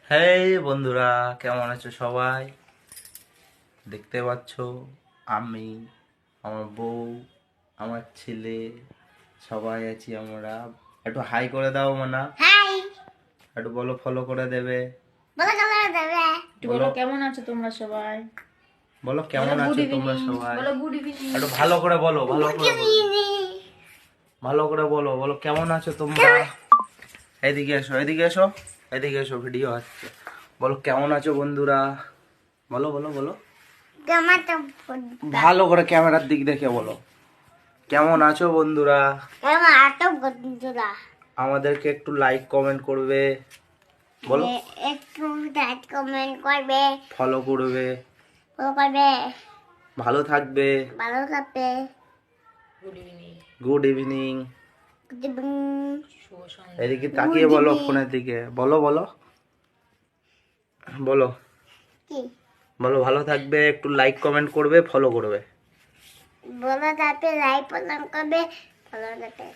হেই বন্ধুরা, কেমন আছো সবাই? দেখতে পাচ্ছ আমি, আমার বউ, আমার ছেলে, সবাই আছি আমরা। একটু হাই করে দাও মানা। হাই একটু বলো, ফলো করে দেবে। বলো কেমন দেবে একটু বলো কেমন আছো তোমরা সবাই। বলো কেমন গুড আছো তোমরা ইভিনিং সবাই। বলো, গুড ইভিনিং। একটু ভালো করে বলো, ভালো করে বলো, ভালো করে বলো। বলো কেমন আছো তোমরা। এদিকে এসো, এদিকে এসো, এদিকে এসো, ভিডিও হচ্ছে। বলো কেমন আছো বন্ধুরা। বলো বলো বলো, কেমন তো ভালো করে ক্যামেরার দিক দেখে বলো। কেমন আছো বন্ধুরা। কেমন আতো বন্ধুরা আমাদেরকে একটু লাইক কমেন্ট করবে, বলো। একটু লাইক কমেন্ট করবে, ফলো করবে, ফলো করবে, ভালো থাকবে। ভালো থাকবে। Good evening, good evening. শুভ সন্ধ্যা। এদিকে তাকিয়ে বলো, ফোনের দিকে বলো, বলো বলো কি বলো। ভালো থাকবে, একটু লাইক কমেন্ট করবে, ফলো করবে। বলো তাতে লাইক ফলো করবে, ফলো করবে।